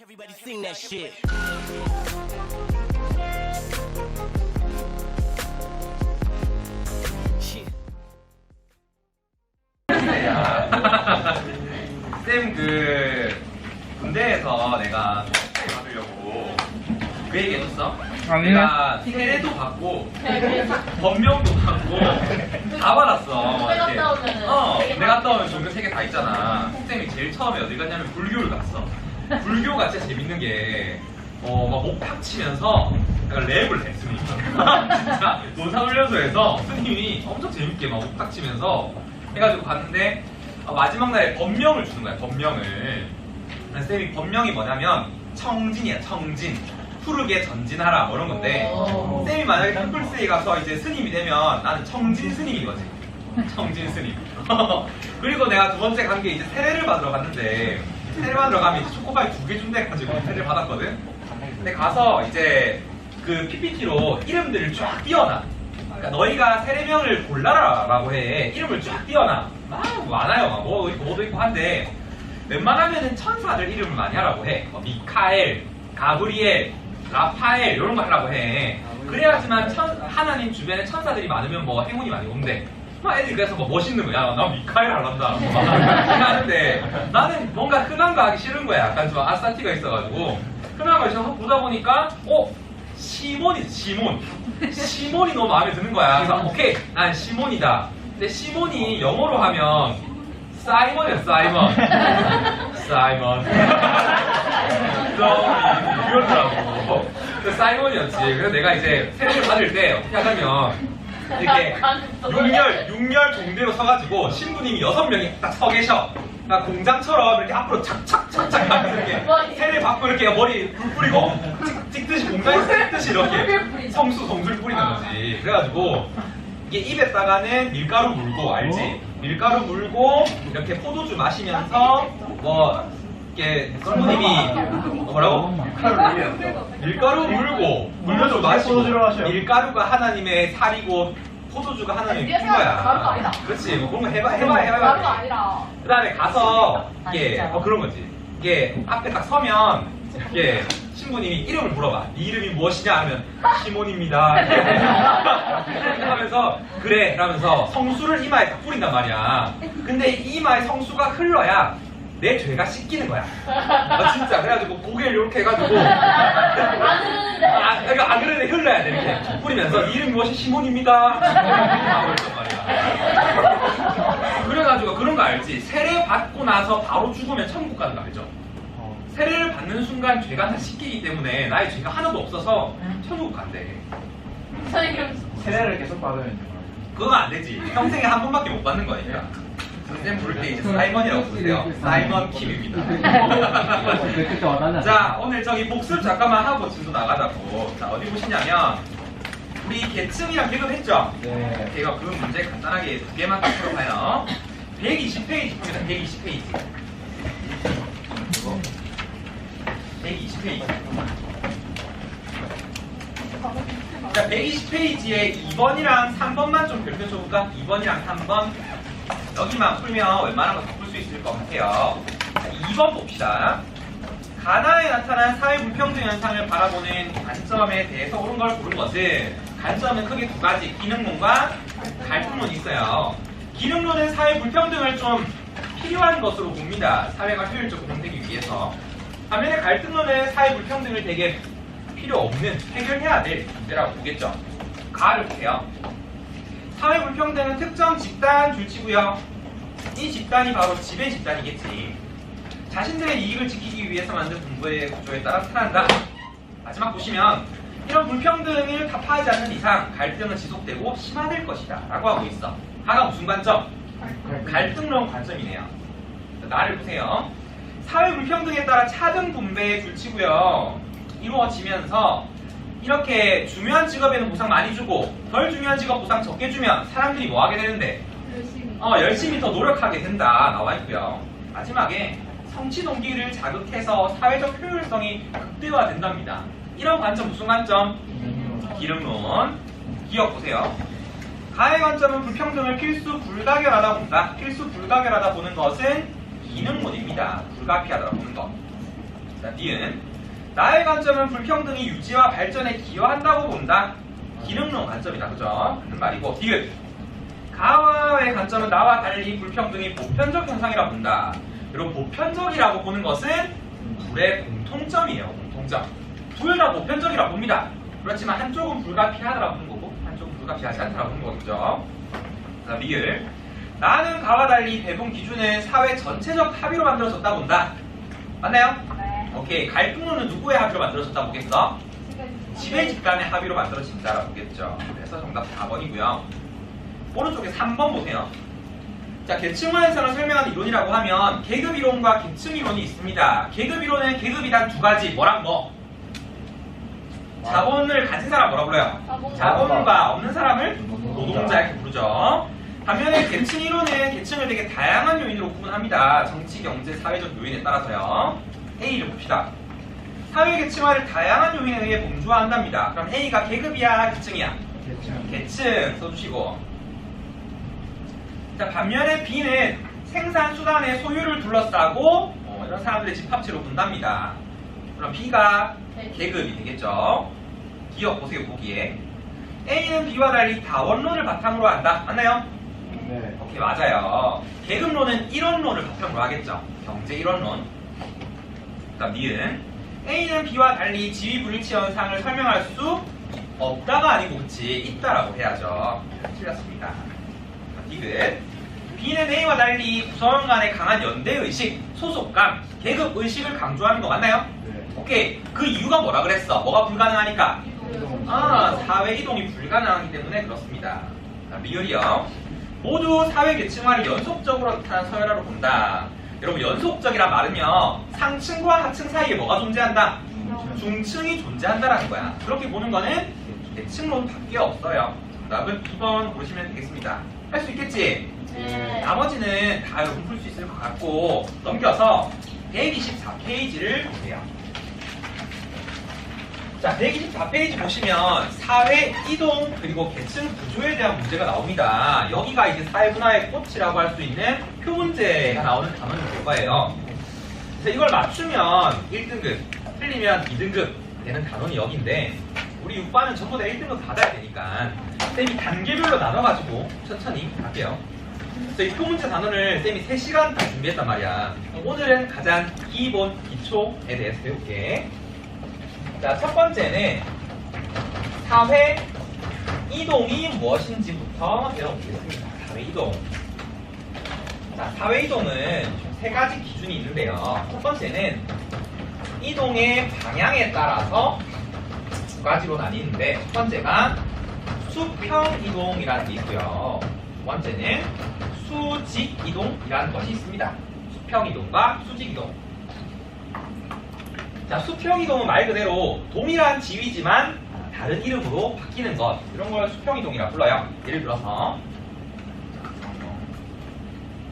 Everybody sing that shit. 쌤 군대에서 내가 세례 받으려고 그 얘기 해줬어? 내가 세례도 받고 법명도 받고 다 받았어. 군대 갔다 오면은 내가 갔다 오면 종교 3개 다 있잖아. 쌤이 제일 처음에 어디 갔냐면 불교를 갔어. 불교가 진짜 재밌는 게 막 목 팍치면서 약간 랩을 해, 스님이. 진짜 노사훈련소에서 스님이 엄청 재밌게 막 목 팍치면서 해가지고 갔는데 마지막 날에 법명을 주는 거야, 법명을. 쌤이 법명이 뭐냐면 청진이야, 청진. 푸르게 전진하라 뭐 이런 건데 쌤이 만약에 템플스테이 가서 이제 스님이 되면 나는 청진 스님인 거지. 청진 스님. 그리고 내가 두 번째 간 게 이제 세례를 받으러 갔는데 세례 받으러 가면 이제 초코바이 2개 준다 해가지고 세례를 받았거든. 근데 가서 이제 그 PPT로 이름들을 쫙 띄워놔. 그러니까 너희가 세례명을 골라라 라고 해. 이름을 쫙 띄워놔. 막 많아요. 막 뭐도 있고 뭐도 있고 한데 웬만하면은 천사들 이름을 많이 하라고 해. 뭐 미카엘, 가브리엘, 라파엘 이런 거 하라고 해. 그래야지만 하나님 주변에 천사들이 많으면 뭐 행운이 많이 온대. 막 애들이 그래서 뭐 멋있는 거야. 나 미카엘 하란다. 하는데 나는 뭔가 흔한 거 하기 싫은 거야. 약간 좀 아싸티가 있어가지고 흔한 거 있어서 보다 보니까 시몬이 시몬이 너무 마음에 드는 거야. 그래서 오케이 난 시몬이다. 근데 시몬이 영어로 하면 사이먼이야, 사이먼. 이거더라고. 사이먼이었지. 그래서 내가 이제 세례를 받을 때 어떻게 하냐면 이렇게 6열 동대로 서가지고 신부님이 6명이 딱 서 계셔. 그러니까 공장처럼 이렇게 앞으로 착착착착 하면서 이렇게 세례 받고 이렇게 머리 불 뿌리고 찍듯이 공장에서 찍듯이 이렇게 성술 뿌리는 거지. 그래가지고 이게 입에다가는 밀가루 물고 알지? 밀가루 물고 이렇게 포도주 마시면서 뭐 이렇게 신부님이 뭐라고? 밀가루 물고 물려줘 마시고 밀가루가 하나님의 살이고 포도주가 하나님의 피거야. 가루가 아니다. 그렇지. 뭐 그런 거 해봐. 가루가 아니라. 그 다음에 가서 이게 그런 거지. 이게 앞에 딱 서면 이게 신부님이 이름을 물어봐. 네 이름이 무엇이냐 하면 시몬입니다. 하면서 그래 라면서 성수를 이마에 딱 뿌린단 말이야. 근데 이 이마에 성수가 흘러야 내 죄가 씻기는 거야. 진짜. 그래가지고 고개를 이렇게 해가지고 그러니까 안 그러는데 흘러야 돼. 이렇게 뿌리면서 이름 무엇이 시몬입니다. 하고 있단 말이야. 그래가지고 그런 거 알지? 세례 받고 나서 바로 죽으면 천국 가는 거 알죠? 세례를 받는 순간 죄가 다 씻기기 때문에 나의 죄가 하나도 없어서 천국 간대. 세례를 계속 받으면 그건 안 되지. 평생에 한 번밖에 못 받는 거니까. 선생님 부를 때 이제 사이먼이라고 부르세요. 사이먼 킴입니다. 자, 오늘 저기 복습 잠깐만 하고 진도 나가자고. 자, 어디 보시냐면 우리 계층이랑 계급했죠? 네. 제가 그 문제 간단하게 2개만 풀어봐요. 120페이지 봅니다. 120페이지. 120페이지. 자, 120페이지에 2번이랑 3번만 좀 펼쳐볼까? 2번이랑 3번. 여기만 풀면 웬만한 거 다 풀 수 있을 것 같아요. 자, 2번 봅시다. 가나에 나타난 사회 불평등 현상을 바라보는 관점에 대해서 옳은 걸 고른 것은 관점은 크게 2가지, 기능론과 갈등론이 있어요. 기능론은 사회 불평등을 좀 필요한 것으로 봅니다. 사회가 효율적으로 운영되기 위해서. 반면에 갈등론은 사회 불평등을 되게 필요 없는, 해결해야 될 문제라고 보겠죠. 가를 보세요. 사회 불평등은 특정 집단 줄치고요. 이 집단이 바로 지배 집단이겠지. 자신들의 이익을 지키기 위해서 만든 분부의 구조에 따라 태어난다. 마지막 보시면 이런 불평등을 타파하지 않는 이상 갈등은 지속되고 심화될 것이다 라고 하고 있어. 하가 무슨 관점? 갈등론 관점이네요. 나를 보세요. 사회 불평등에 따라 차등 분배의 줄치고요. 이루어지면서 이렇게 중요한 직업에는 보상 많이 주고 덜 중요한 직업 보상 적게 주면 사람들이 뭐 하게 되는데? 열심히 더 노력하게 된다 나와 있고요. 마지막에 성취 동기를 자극해서 사회적 효율성이 극대화된답니다. 이런 관점 무슨 관점? 기능론. 기억 보세요. 가의 관점은 불평등을 필수 불가결하다 본다. 필수 불가결하다 보는 것은 기능론입니다. 불가피하다 보는 것. 자, 니은. 나의 관점은 불평등이 유지와 발전에 기여한다고 본다. 기능론 관점이다. 그죠? 하는 말이고. 디귿. 가와의 관점은 나와 달리 불평등이 보편적 현상이라 본다. 그리고 보편적이라고 보는 것은 둘의 공통점이에요. 공통점. 둘 다 보편적이라 봅니다. 그렇지만 한쪽은 불가피하다라고 보는 거고 한쪽은 불가피하지 않다라고 보는 거죠. 자, 미을. 나는 가와 달리 배분 기준은 사회 전체적 합의로 만들어졌다 본다. 맞나요? 네. 오케이. 갈등론은 누구의 합의로 만들어졌다 보겠어? 지배 집단의 합의로 만들어진다라고 보겠죠. 그래서 정답 4번이고요. 오른쪽에 3번 보세요. 자, 계층화 현상을 설명하는 이론이라고 하면 계급 이론과 계층 이론이 있습니다. 계급 이론은 계급이 단 두 가지. 뭐랑 뭐? 자본을 가진 사람 뭐라 불러요? 자본과 없는 사람을 노동자 이렇게 부르죠. 반면에 계층 이론은 계층을 되게 다양한 요인으로 구분합니다. 정치, 경제, 사회적 요인에 따라서요. A를 봅시다. 사회 계층화를 다양한 요인에 의해 범주화한답니다. 그럼 A가 계급이야, 계층이야? 계층 써주시고. 자, 반면에 B는 생산 수단의 소유를 둘러싸고 이런 사람들의 집합체로 본답니다. 그럼 B가 계급이 되겠죠. 기억 보세요, 보기에. A는 B와 달리 다원론을 바탕으로 한다. 맞나요? 네. 오케이, 맞아요. 계급론은 이론론을 바탕으로 하겠죠. 경제 이론론. 그다음 니은. A는 B와 달리 지위불일치 현상을 설명할 수 없다가 아니고 그치 있다라고 해야죠. 틀렸습니다. 디귿. B는 A와 달리 구성원 간의 강한 연대의식, 소속감, 계급의식을 강조하는 거 맞나요? 네. 오케이. 그 이유가 뭐라 그랬어? 뭐가 불가능하니까? 사회 이동이 불가능하기 때문에 그렇습니다. 자, 리을이요. 모두 사회 계층화를 연속적으로 나타난 서열화로 본다. 여러분, 연속적이란 말은요, 상층과 하층 사이에 뭐가 존재한다? 중층이 존재한다라는 거야. 그렇게 보는 거는 계층론밖에 없어요. 정답은 2번 보시면 되겠습니다. 할 수 있겠지? 네. 나머지는 다 여러분 풀 수 있을 것 같고, 넘겨서 124페이지를 보세요. 자, 124페이지 보시면 사회 이동 그리고 계층 구조에 대한 문제가 나옵니다. 여기가 이제 사회문화의 꽃이라고 할 수 있는 표문제가 나오는 단원이 될 거예요. 그래서 이걸 맞추면 1등급, 틀리면 2등급 되는 단원이 여기인데 우리 6반은 전부 다 1등급 받아야 되니까 쌤이 단계별로 나눠가지고 천천히 할게요. 그래서 이 표문제 단원을 쌤이 3시간 다 준비했단 말이야. 오늘은 가장 기본 기초에 대해서 배울게. 자, 첫 번째는 사회 이동이 무엇인지부터 배워보겠습니다. 사회 이동. 자, 사회 이동은 총 3가지 기준이 있는데요. 첫 번째는 이동의 방향에 따라서 2가지로 나뉘는데, 첫 번째가 수평 이동이라는 게 있고요. 두 번째는 수직 이동이라는 것이 있습니다. 수평 이동과 수직 이동. 자, 수평 이동은 말 그대로 동일한 지위지만 다른 이름으로 바뀌는 것, 이런 걸 수평 이동이라 불러요.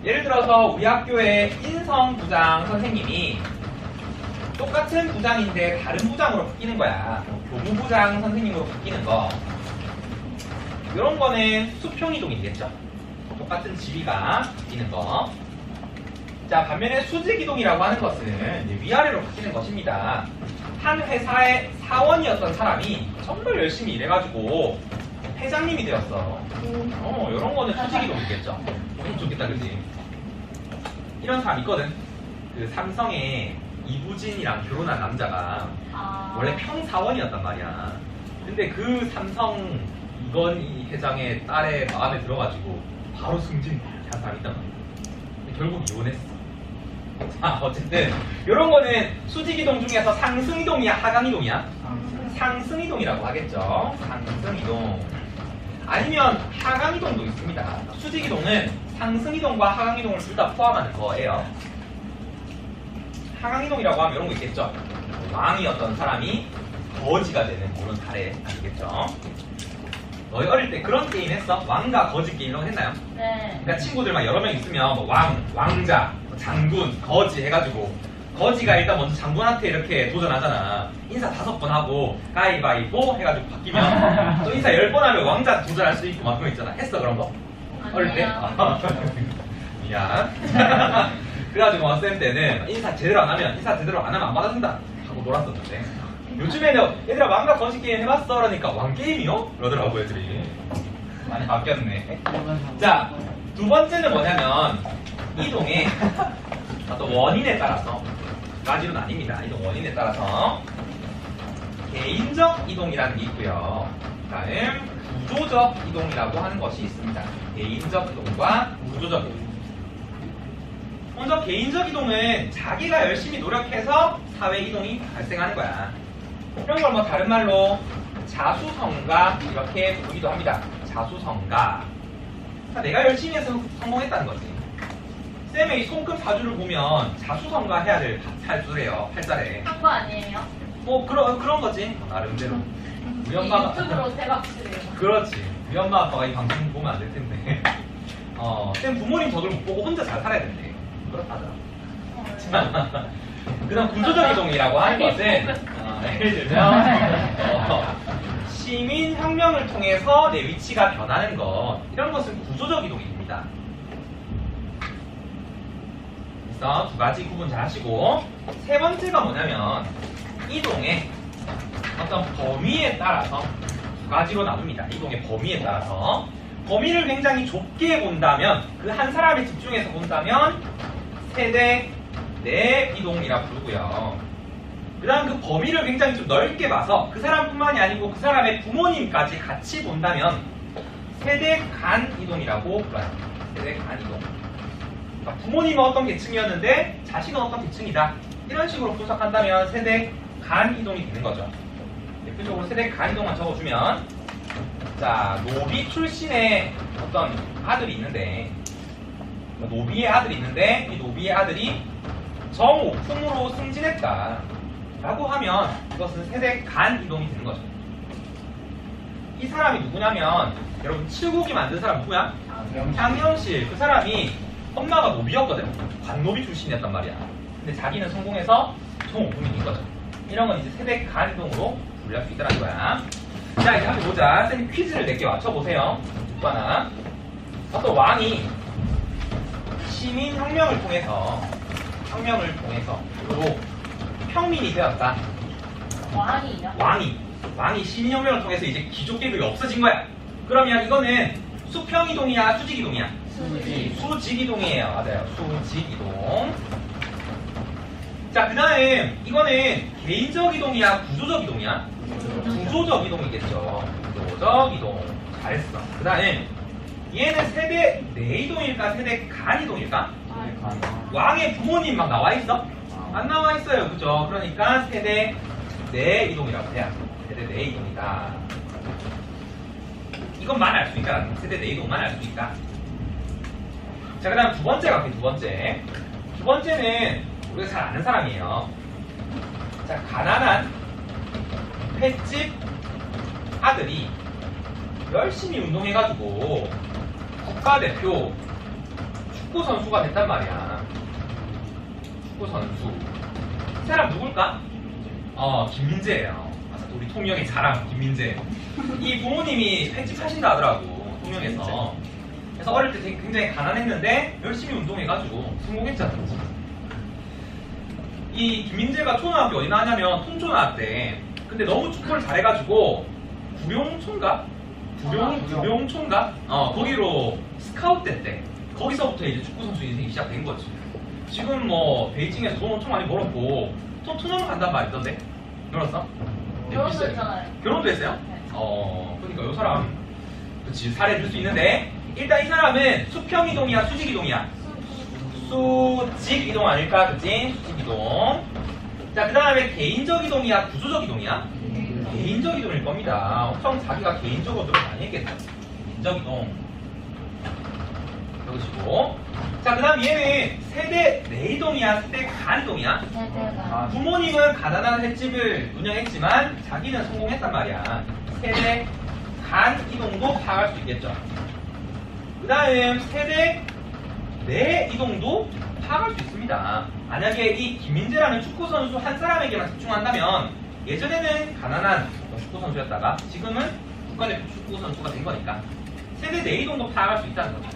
예를 들어서 우리 학교의 인성 부장 선생님이 똑같은 부장인데 다른 부장으로 바뀌는 거야. 교무부장 선생님으로 바뀌는 거, 이런 거는 수평 이동이겠죠. 똑같은 지위가 바뀌는 거. 자, 반면에 수직 이동이라고 하는 것은 이제 위아래로 바뀌는 것입니다. 한 회사의 사원이었던 사람이 정말 열심히 일해가지고 회장님이 되었어. 이런 거는 수직 이동이겠죠. 기분 좋겠다, 그지? 이런 사람 있거든. 그 삼성의 이부진이랑 결혼한 남자가 원래 평사원이었단 말이야. 근데 그 삼성 이건희 회장의 딸의 마음에 들어가지고 바로 승진 한 사람이 있단 말이야. 결국 이혼했어. 자, 어쨌든 이런 거는 수직이동 중에서 상승이동이야, 하강이동이야? 상승이동이라고 하겠죠. 상승이동. 아니면 하강이동도 있습니다. 수직이동은 상승이동과 하강이동을 둘 다 포함하는 거예요. 하강이동이라고 하면 이런 거 있겠죠. 왕이었던 사람이 거지가 되는 그런 사례 아니겠죠. 너희 어릴 때 그런 게임 했어? 왕과 거지 게임 이런 거 했나요? 네. 그러니까 친구들 막 여러 명 있으면 뭐 왕자, 장군, 거지 해가지고 거지가 일단 먼저 장군한테 이렇게 도전하잖아. 인사 5번 하고 가위바위보 해가지고 바뀌면 또 인사 10번 하면 왕자 도전할 수 있고 막 그런 거 있잖아. 했어 그런 거? 어릴 때? 아니에요. 미안. 그래가지고 쌤 때는 인사 제대로 안 하면 안 받아준다 하고 놀았었는데 요즘에는 얘들아 왕과 거식 게임 해봤어? 그러니까 왕 게임이요? 그러더라고 애들이. 많이 바뀌었네. 자, 두 번째는 뭐냐면 이동의 어떤 원인에 따라서 두 가지로 나뉩니다. 이동 원인에 따라서 개인적 이동이라는 게 있고요. 다음 구조적 이동이라고 하는 것이 있습니다. 개인적 이동과 구조적 이동. 먼저 개인적 이동은 자기가 열심히 노력해서 사회 이동이 발생하는 거야. 이런 걸 뭐 다른 말로 자수성가 이렇게 부르기도 합니다. 자수성가. 그러니까 내가 열심히 해서 성공했다는 거지. 쌤의 이 손금 사주를 보면 자수성가 해야 될 팔자래요. 팔자래. 한 거 아니에요? 뭐 그런 거지. 나름대로. 우리 엄마가 유튜브로 대박치래요. 그렇지. 우리 엄마 아빠가 이 방송 보면 안 될 텐데. 쌤 부모님 덕을 못 보고 혼자 잘 살아야 된대. 그렇다더라. 그다음 구조적 이동이라고 하는 것은 예를 들면 시민혁명을 통해서 내 위치가 변하는 것, 이런 것은 구조적 이동입니다. 그래서 두 가지 구분 잘 하시고, 세 번째가 뭐냐면 이동의 어떤 범위에 따라서 두 가지로 나눕니다. 이동의 범위에 따라서 범위를 굉장히 좁게 본다면, 그 한 사람에 집중해서 본다면 세대 내 이동이라 부르고요. 그 다음 그 범위를 굉장히 좀 넓게 봐서 그 사람뿐만이 아니고 그 사람의 부모님까지 같이 본다면 세대 간 이동이라고 불러요. 세대 간 이동. 그러니까 부모님은 어떤 계층이었는데 자식은 어떤 계층이다. 이런 식으로 분석한다면 세대 간 이동이 되는 거죠. 대표적으로 세대 간 이동만 적어주면, 자, 노비 출신의 어떤 아들이 있는데, 노비의 아들이 있는데 이 노비의 아들이 정오품으로 승진했다 라고 하면 이것은 세대 간 이동이 되는 거죠. 이 사람이 누구냐면, 여러분 칠곡이 만든 사람 누구야? 장영실. 그 사람이 엄마가 노비였거든. 관노비 출신이었단 말이야. 근데 자기는 성공해서 정오품이 된 거죠. 이런 건 이제 세대 간 이동으로 분류할 수 있다는 거야. 자, 이제 한번 보자. 쌤이 퀴즈를 몇 개 맞춰보세요. 또 하나. 어떤 왕이 시민혁명을 통해서 주로 평민이 되었다. 왕이요? 왕이 시민혁명을 통해서 이제 귀족계급이 없어진 거야. 그러면 이거는 수평이동이야, 수직이동이야? 수직이동이에요. 맞아요. 수직이동. 자, 그 다음 이거는 개인적 이동이야, 구조적 이동이야? 구조적 이동이겠죠. 구조적 이동. 잘했어. 그 다음 얘는 세대 내 이동일까, 세대 간 이동일까? 왕의 부모님 막 나와 있어? 안 나와 있어요. 그죠? 그러니까 세대 내 이동이라고 해야 돼. 세대 내 이동이다. 이것만 알 수 있다. 세대 내 이동만 알 수 있다. 자, 그 다음 두 번째 갈게요. 두 번째는 우리가 잘 아는 사람이에요. 자, 가난한 횟집 아들이 열심히 운동해가지고 국가대표 축구 선수가 됐단 말이야. 축구 선수. 이 사람 누굴까? 김민재예요. 맞아, 우리 통영의 자랑 김민재. 이 부모님이 횟집 하신다 하더라고, 통영에서. 그래서 어릴 때 굉장히 가난했는데 열심히 운동해가지고 성공했잖아. 이 김민재가 초등학교 어디 나왔냐면 통초 나왔대. 근데 너무 축구를 잘해가지고 구룡초인가? 거기로 스카웃 됐대. 거기서부터 이제 축구 선수 인생이 시작된 거지. 지금 뭐 베이징에서 돈 엄청 많이 벌었고 토트넘 간단 말이던데. 들었어? 결혼도 했잖아요. 결혼도 했어요? 네. 그러니까 요 사람 그치 사례 줄 수 있는데, 일단 이 사람은 수평 이동이야, 수직 이동이야? 수직 이동 아닐까? 그치? 수직 이동. 자, 그 다음에 개인적 이동이야, 구조적 이동이야? 개인적 이동일 겁니다. 엄청 자기가 개인적으로 노력 많이 했겠다. 개인적 이동. 여기시고. 자, 그 다음 얘는 세대 내 이동이야, 세대 간 이동이야? 세대가. 부모님은 가난한 횟집을 운영했지만 자기는 성공했단 말이야. 세대 간 이동도 파악할 수 있겠죠. 그 다음 세대 내 이동도 파악할 수 있습니다. 만약에 이 김민재라는 축구선수 한 사람에게만 집중한다면, 예전에는 가난한 축구선수였다가 지금은 국가대표 축구선수가 된 거니까 세대 내 이동도 파악할 수 있다는 거죠.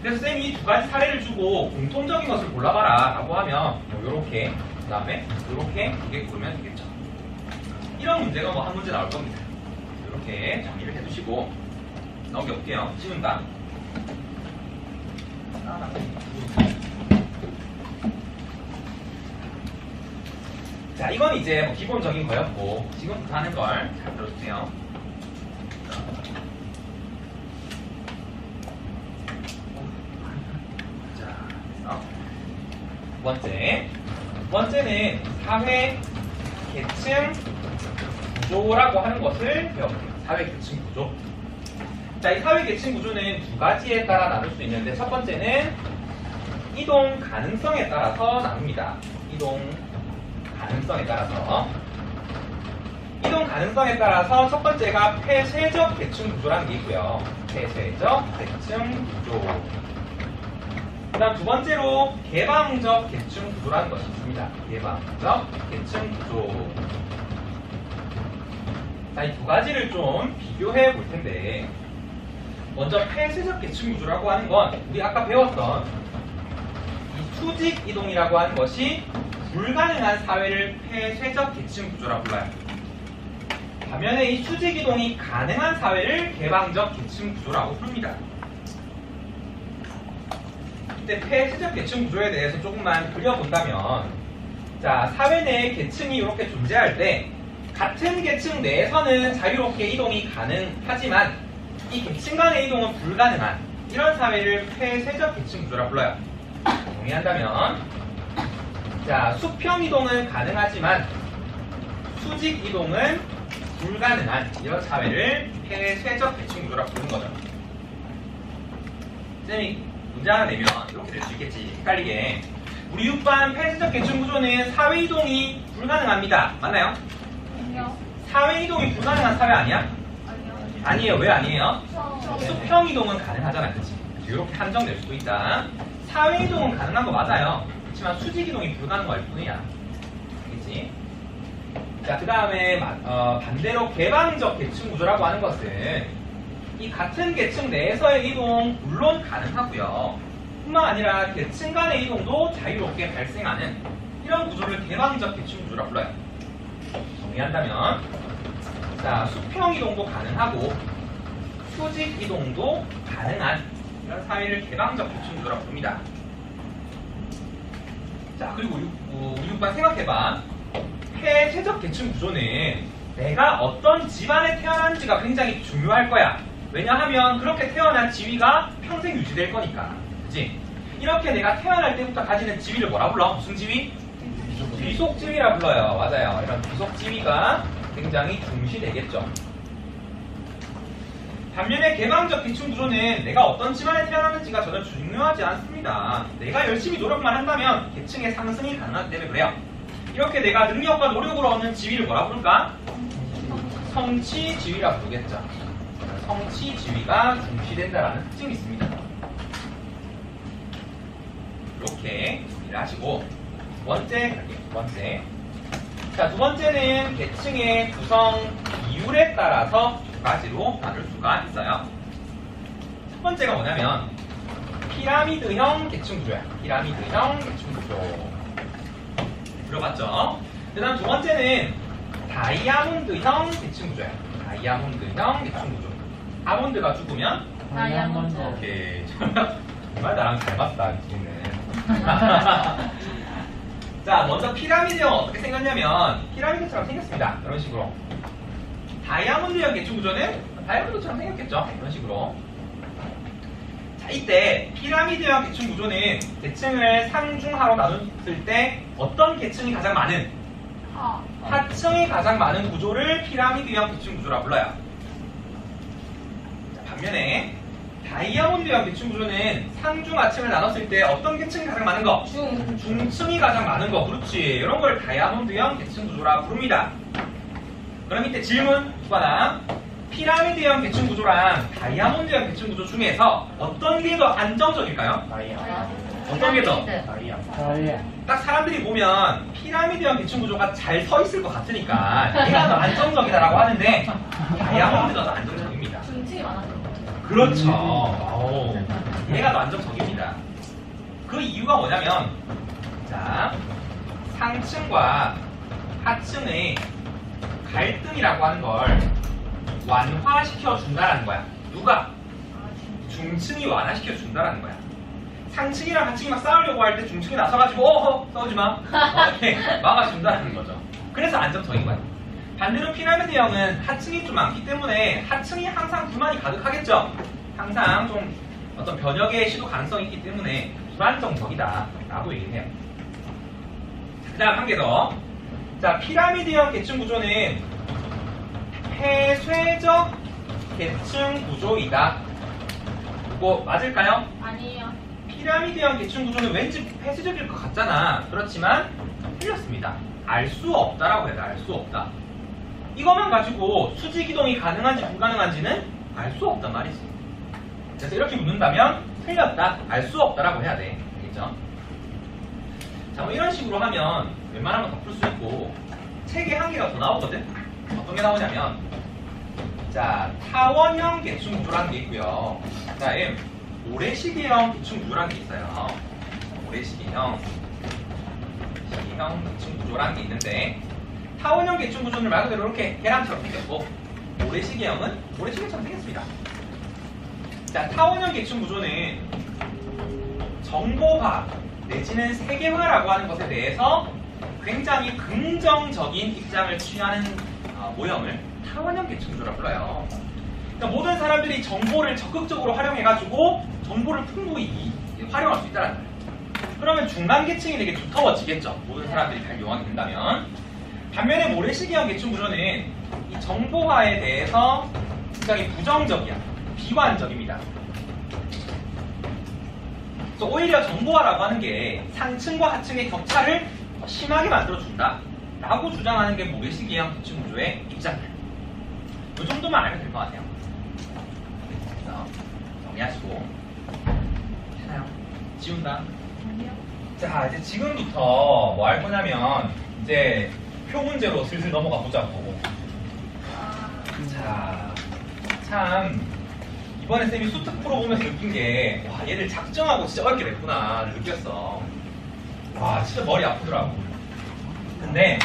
그래서 쌤이 두 가지 사례를 주고 공통적인 것을 골라봐라 라고 하면 요렇게, 그 다음에 요렇게 두 개 고르면 되겠죠. 이런 문제가 뭐 한 문제 나올 겁니다. 이렇게 정리를 해두시고 넘겨볼게요. 지운다. 자, 이건 이제 뭐 기본적인 거였고 지금부터 하는 걸 잘 들어주세요. 자, 그래서 두 번째는 사회 계층 구조라고 하는 것을 배워볼게요. 사회 계층 구조. 자, 이 사회 계층 구조는 두 가지에 따라 나눌 수 있는데 첫 번째는 이동 가능성에 따라서 나눕니다. 이동 가능성에 따라서 첫 번째가 폐쇄적 계층 구조라는 게 있고요. 폐쇄적 계층 구조. 그다음 두 번째로 개방적 계층 구조라는 것이 있습니다. 개방적 계층 구조. 자, 이 두 가지를 좀 비교해 볼 텐데 먼저 폐쇄적 계층 구조라고 하는 건 우리 아까 배웠던 이 수직 이동이라고 하는 것이 불가능한 사회를 폐쇄적 계층 구조라고 불러요. 반면에 이 수직 이동이 가능한 사회를 개방적 계층 구조라고 부릅니다. 이때 폐쇄적 계층 구조에 대해서 조금만 그려본다면, 자, 사회 내에 계층이 이렇게 존재할 때 같은 계층 내에서는 자유롭게 이동이 가능하지만 이 계층 간의 이동은 불가능한 이런 사회를 폐쇄적 계층 구조라고 불러요. 정리한다면, 자, 수평 이동은 가능하지만 수직 이동은 불가능한 이런 사회를 폐쇄적 계층 구조라고 부르는 거죠. 쌤이 문제 하나 내면 이렇게 될 수 있겠지. 헷갈리게. 우리 6반 폐쇄적 계층 구조는 사회 이동이 불가능합니다. 맞나요? 아니요. 사회 이동이 불가능한 사회 아니야? 아니요. 아니에요. 왜 아니에요? 수평. 수평 이동은 가능하잖아. 그치? 이렇게 한정될 수도 있다. 사회 이동은 가능한 거 맞아요. 그렇지만 수직 이동이 불가능할 뿐이야. 알겠지? 자, 그 다음에 반대로 개방적 계층 구조라고 하는 것은 이 같은 계층 내에서의 이동 물론 가능하고요. 뿐만 아니라 계층 간의 이동도 자유롭게 발생하는 이런 구조를 개방적 계층 구조라고 불러요. 정리한다면, 자, 수평 이동도 가능하고 수직 이동도 가능한 이런 사회를 개방적 계층 구조라고 부릅니다. 자, 그리고 우리 6반 생각해봐. 폐쇄적 계층 구조는 내가 어떤 집안에 태어난지가 굉장히 중요할 거야. 왜냐하면 그렇게 태어난 지위가 평생 유지될 거니까. 그치? 이렇게 내가 태어날 때부터 가지는 지위를 뭐라 불러? 무슨 지위? 귀속 지위라 불러요. 맞아요. 이런 귀속 지위가 굉장히 중시되겠죠. 반면에 개방적 계층 구조는 내가 어떤 집안에 태어났는지가 전혀 중요하지 않습니다. 내가 열심히 노력만 한다면 계층의 상승이 가능하기 때문에 그래요. 이렇게 내가 능력과 노력으로 얻는 지위를 뭐라 부를까? 성취 지위라 부르겠죠. 성취 지위가 중시된다라는 특징이 있습니다. 이렇게 정리를 하시고 두 번째 갈게요. 두 번째. 자, 두 번째는 계층의 구성 비율에 따라서 두 가지로 나눌 수가 있어요. 첫 번째가 뭐냐면 피라미드형 계층 구조야. 피라미드형 계층 구조. 들어봤죠? 그 다음 두 번째는 다이아몬드형 계층 구조야. 다이아몬드형 계층 구조. 아몬드가 죽으면 다이아몬드. 오케이. 정말 나랑 잘 봤다, 지금. 자, 먼저 피라미드형 어떻게 생겼냐면 피라미드처럼 생겼습니다. 이런 식으로. 다이아몬드형 계층 구조는 다이아몬드처럼 생겼겠죠? 이런 식으로. 자, 이때 피라미드형 계층 구조는 계층을 상중하로 나눴을 때 어떤 계층이 가장 많은? 하층이 가장 많은 구조를 피라미드형 계층 구조라 불러요. 자, 반면에 다이아몬드형 계층 구조는 상중 하층을 나눴을 때 어떤 계층이 가장 많은 거? 중층이 가장 많은 거. 그렇지. 이런 걸 다이아몬드형 계층 구조라 부릅니다. 그럼 이때 질문 누가나 피라미드형 계층 구조랑 다이아몬드형 계층 구조 중에서 어떤 게 더 안정적일까요? 어떤 게 더? 딱 사람들이 보면 피라미드형 계층 구조가 잘 서 있을 것 같으니까 얘가 더 안정적이다라고 하는데 다이아몬드가 더 안정적입니다. 중층이 많아서. 그렇죠. 오. 얘가 더 안정적입니다. 그 이유가 뭐냐면 자 상층과 하층의 갈등이라고 하는 걸 완화시켜 준다라는 거야. 누가? 중층이 완화시켜 준다라는 거야. 상층이랑 하층이 막 싸우려고 할 때 중층이 나서가지고 싸우지 마 이렇게 막아준다는 거죠. 그래서 안정적인 거야. 반대로 피라미드형은 하층이 좀 많기 때문에 하층이 항상 불만이 가득하겠죠. 항상 좀 어떤 변혁의 시도 가능성이 있기 때문에 불안정적이다 라고 얘기를 해요. 그 다음 한 개 더. 자, 피라미드형 계층 구조는 폐쇄적 계층 구조이다. 이거 맞을까요? 아니에요. 피라미드형 계층 구조는 왠지 폐쇄적일 것 같잖아. 그렇지만 틀렸습니다. 알 수 없다라고 해야 돼. 알 수 없다. 이것만 가지고 수직 이동이 가능한지 불가능한지는 알 수 없단 말이지. 그래서 이렇게 묻는다면 틀렸다, 알 수 없다라고 해야 돼. 알겠죠? 자, 뭐 이런 식으로 하면 웬만하면 더 풀 수 있고 책에 한 개가 더 나오거든. 어떤 게 나오냐면 자, 타원형 계층 구조라는 게 있고요. 그다음에 모래시계형 계층 구조라는 게 있어요. 모래시계형 계층 구조라는 게 있는데 타원형 계층 구조는 말 그대로 이렇게 계란처럼 생겼고 모래시계형은 모래시계처럼 생겼습니다. 자, 타원형 계층 구조는 정보화 내지는 세계화라고 하는 것에 대해서 굉장히 긍정적인 입장을 취하는 모형을 타원형 계층 구조라고 불러요. 그러니까 모든 사람들이 정보를 적극적으로 활용해가지고 정보를 풍부히 활용할 수 있다는 거예요. 그러면 중간 계층이 되게 두터워지겠죠. 모든 사람들이 잘 이용하게 된다면. 반면에 모래시계형 계층 구조는 이 정보화에 대해서 굉장히 부정적이야. 비관적입니다. 그래서 오히려 정보화라고 하는 게 상층과 하층의 격차를 더 심하게 만들어준다 라고 주장하는 게 모래시계형 계층 구조의 입장이에요. 이 정도만 알면 될 것 같아요. 그래서 정리하시고 괜찮아요? 지운다. 아니요. 자, 이제 지금부터 뭐 할 거냐면 이제 표 문제로 슬슬 넘어가 보자고. 자, 참 이번에 쌤이 수특 풀어보면서 느낀 게 와, 얘들 작정하고 진짜 어렵게 냈구나 느꼈어. 와, 진짜 머리 아프더라고. 근데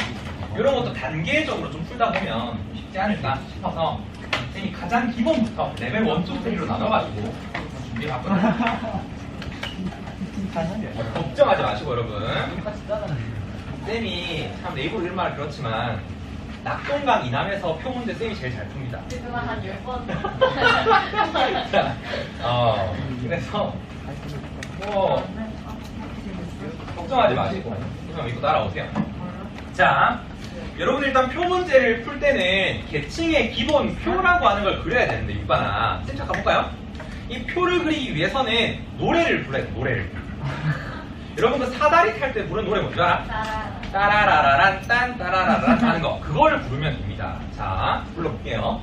이런 것도 단계적으로 좀 풀다 보면 쉽지 않을까 싶어서 쌤이 가장 기본부터 레벨 1, 2, 3로 나눠가지고 준비해봤거든요. 걱정하지 마시고 여러분. 쌤이 참 네이버 일말 그렇지만 낙동강 이남에서 표 문제 쌤이 제일 잘 풉니다. 그동안 한 10번. 그래서 뭐 걱정하지 마시고 그냥 믿고 따라오세요. 자, 여러분 일단 표 문제를 풀 때는 계층의 기본 표라고 하는 걸 그려야 되는데 6반아 쌤 잠깐 볼까요? 이 표를 그리기 위해서는 노래를 불러야 돼. 노래를. 여러분 그 사다리 탈 때 부르는 노래 뭔지 알아? 따라라라란 딴 따라라란 하는 거 그거를 부르면 됩니다. 자, 불러볼게요.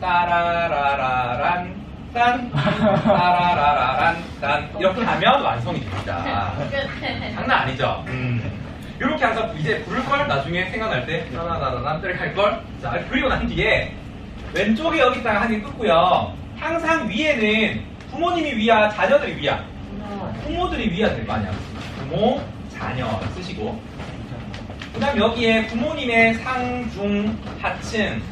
따라라라란 딴 따라라라란 딴 이렇게 하면 완성이 됩니다. 장난 아니죠? 이렇게 항상 이제 부를 걸 나중에 생각날 때 따라라라란 뜰 할 걸. 자, 그리고 난 뒤에 왼쪽에 여기다가 한 개 끊고요. 항상 위에는 부모님이 위야, 자녀들이 위야. 부모들이 위야 될 거 아니야. 부모, 자녀 쓰시고. 그 다음 여기에 부모님의 상, 중, 하층.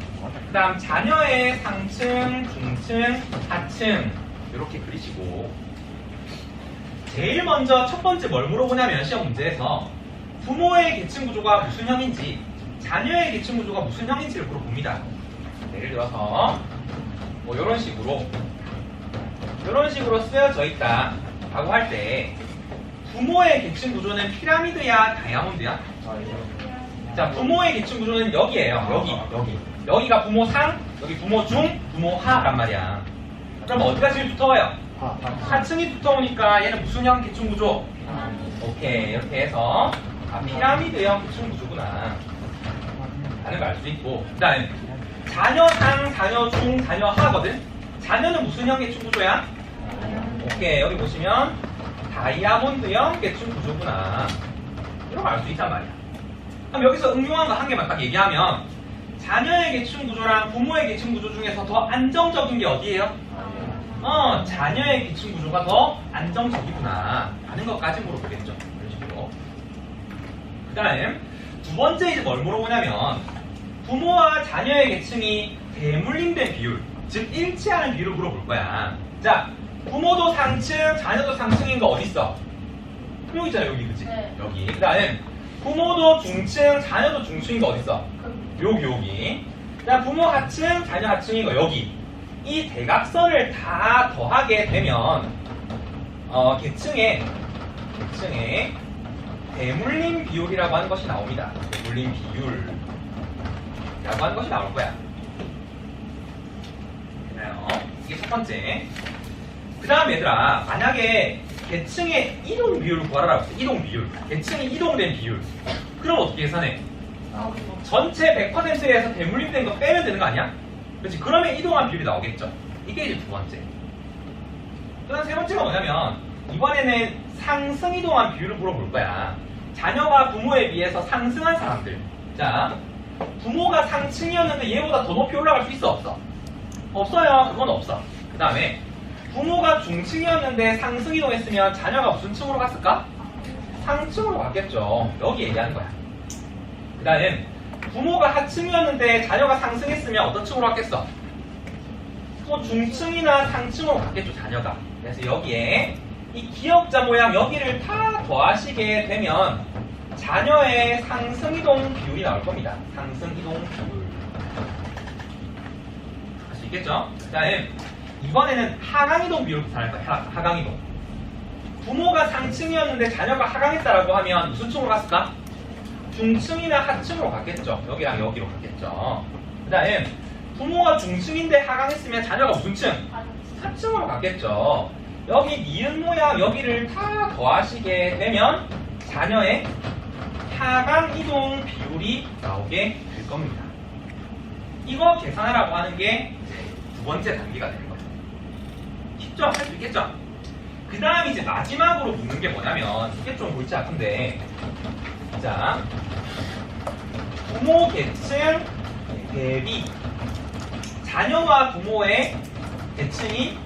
그 다음 자녀의 상층, 중층, 하층. 이렇게 그리시고. 제일 먼저 첫 번째 뭘 물어보냐면 시험 문제에서 부모의 계층 구조가 무슨 형인지, 자녀의 계층 구조가 무슨 형인지를 물어봅니다. 예를 들어서 뭐 이런 식으로 쓰여져 있다 라고 할 때 부모의 계층 구조는 피라미드야 다이아몬드야? 자, 부모의 계층 구조는 여기에요. 여기가 부모 상, 여기 부모 중, 부모 하란 말이야. 그럼 어디가 제일 두터워요? 하층이 두터우니까 얘는 무슨 형 계층 구조? 오케이, 이렇게 해서 피라미드형 계층 구조구나 라는 걸 알 수 있고. 그 다음에 자녀 상, 자녀 중, 자녀 하거든? 자녀는 무슨 형 계층 구조야? 오케이, 여기 보시면 다이아몬드형 계층 구조구나 이런 거 알 수 있단 말이야. 그럼 여기서 응용한 거 한 개만 딱 얘기하면 자녀의 계층 구조랑 부모의 계층 구조 중에서 더 안정적인 게 어디예요? 자녀의 계층 구조가 더 안정적이구나 라는 것까지 물어보겠죠. 이런 식으로. 그 다음 두 번째 이제 뭘 물어보냐면 부모와 자녀의 계층이 대물림된 비율, 즉 일치하는 비율을 물어볼 거야. 자, 부모도 상층, 자녀도 상층인 거 어딨어? 여기 있잖아, 여기, 그치? 네. 여기. 그 다음 부모도 중층, 자녀도 중층인 거 어딨어? 여기. 자, 부모 하층, 자녀 하층인 거 여기. 이 대각선을 다 더하게 되면 계층의 대물림 비율이라고 하는 것이 나옵니다. 대물림 비율이라고 하는 것이 나올 거야. 됐나요? 이게 첫 번째. 그 다음 얘들아, 만약에 계층의 이동 비율을 구하라고 했어. 이동 비율. 계층이 이동된 비율. 그럼 어떻게 계산해? 전체 100%에서 대물림된 거 빼면 되는 거 아니야? 그렇지. 그러면 이동한 비율이 나오겠죠. 이게 이제 두 번째. 또 세 번째가 뭐냐면 이번에는 상승 이동한 비율을 물어볼 거야. 자녀가 부모에 비해서 상승한 사람들. 자, 부모가 상층이었는데 얘보다 더 높이 올라갈 수 있어, 없어? 없어요. 그건 없어. 그 다음에 부모가 중층이었는데 상승 이동했으면 자녀가 무슨 층으로 갔을까? 상층으로 갔겠죠. 여기 얘기하는 거야. 그 다음 부모가 하층이었는데 자녀가 상승했으면 어떤 층으로 갔겠어? 또 중층이나 상층으로 갔겠죠, 자녀가. 그래서 여기에 이 기역자 모양 여기를 다 더하시게 되면 자녀의 상승이동 비율이 나올 겁니다. 상승이동 비율. 할 수 있겠죠? 그 다음 이번에는 하강이동 비율을 계산할 거야. 하강이동. 부모가 상층이었는데 자녀가 하강했다라고 하면 무슨 층으로 갔을까? 중층이나 하층으로 갔겠죠. 여기랑 여기로 갔겠죠. 그 다음 부모가 중층인데 하강했으면 자녀가 무슨 층? 하층으로 갔겠죠. 여기 니은 모양 여기를 다 더하시게 되면 자녀의 하강 이동 비율이 나오게 될 겁니다. 이거 계산하라고 하는 게 두 번째 단계가 되는 거예요. 쉽죠? 할 수 있겠죠? 그 다음 이제 마지막으로 묻는 게 뭐냐면 이게 좀 골치 아픈데, 자, 부모 계층 대비 자녀와 부모의 계층이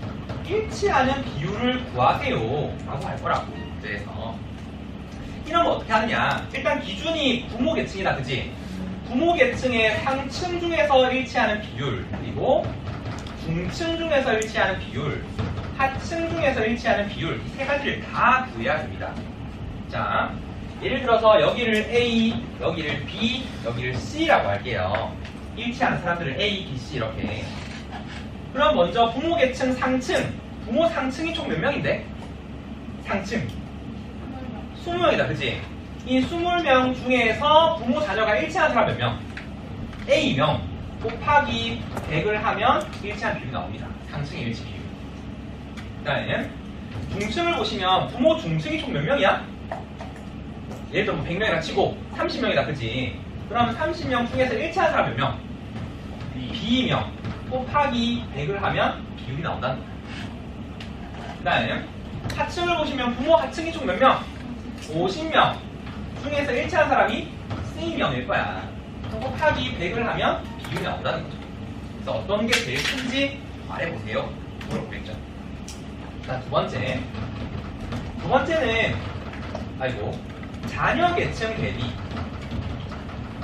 일치하는 비율을 구하세요 라고 할 거라고. 그래서 이러면 어떻게 하느냐, 일단 기준이 부모 계층이다, 그지? 부모 계층의 상층 중에서 일치하는 비율, 그리고 중층 중에서 일치하는 비율, 하층 중에서 일치하는 비율, 이 세 가지를 다 구해야 됩니다. 자, 예를 들어서 여기를 A, 여기를 B, 여기를 C라고 할게요. 일치하는 사람들을 A, B, C 이렇게. 그럼 먼저 부모 계층 상층, 부모 상층이 총 몇 명인데? 상층 20명이다, 그치? 이 20명 중에서 부모 자녀가 일치하는 사람 몇 명? A명 곱하기 100을 하면 일치한 비율이 나옵니다. 상층의 일치 비율. 그 다음에 중층을 보시면 부모 중층이 총 몇 명이야? 예를 들어 100명이라 치고 30명이다, 그치? 그럼 30명 중에서 일치한 사람 몇 명? B명 곱하기 100을 하면 비율이 나온다는 거야. 그 다음에 하층을 보시면 부모 하층이 총 몇 명? 50명 중에서 일치한 사람이 C명일 거야. 곱하기 100을 하면 비율이 나온다는 거죠. 그래서 어떤 게 제일 큰지 말해보세요. 물어보겠죠. 자, 두 번째는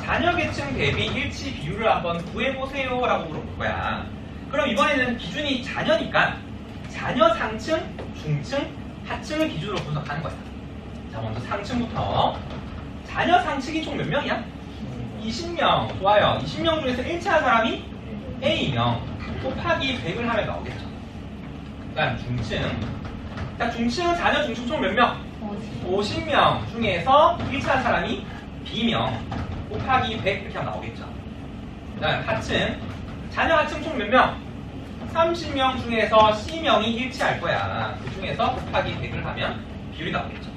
자녀 계층 대비 일치 비율을 한번 구해보세요 라고 물어볼 거야. 그럼 이번에는 기준이 자녀니까 자녀 상층, 중층, 하층을 기준으로 분석하는 거야. 자, 먼저 상층부터. 자녀 상층이 총 몇 명이야? 20명. 좋아요. 20명 중에서 일치한 사람이 A명 곱하기 100을 하면 나오겠죠. 그 다음 중층. 자, 중층은 자녀 중층 총 몇 명? 50명 중에서 일치한 사람이 B명 곱하기 100 이렇게 하면 나오겠죠. 그 다음 하층. 자녀 하층 총 몇 명? 30명 중에서 C명이 일치할 거야. 그 중에서 곱하기 100을 하면 비율이 나오겠죠.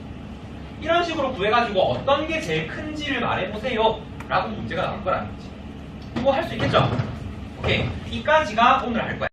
이런 식으로 구해가지고 어떤 게 제일 큰지를 말해보세요 라고 문제가 나올 거라는 거지. 이거 할 수 있겠죠? 오케이. 이까지가 오늘 할 거야.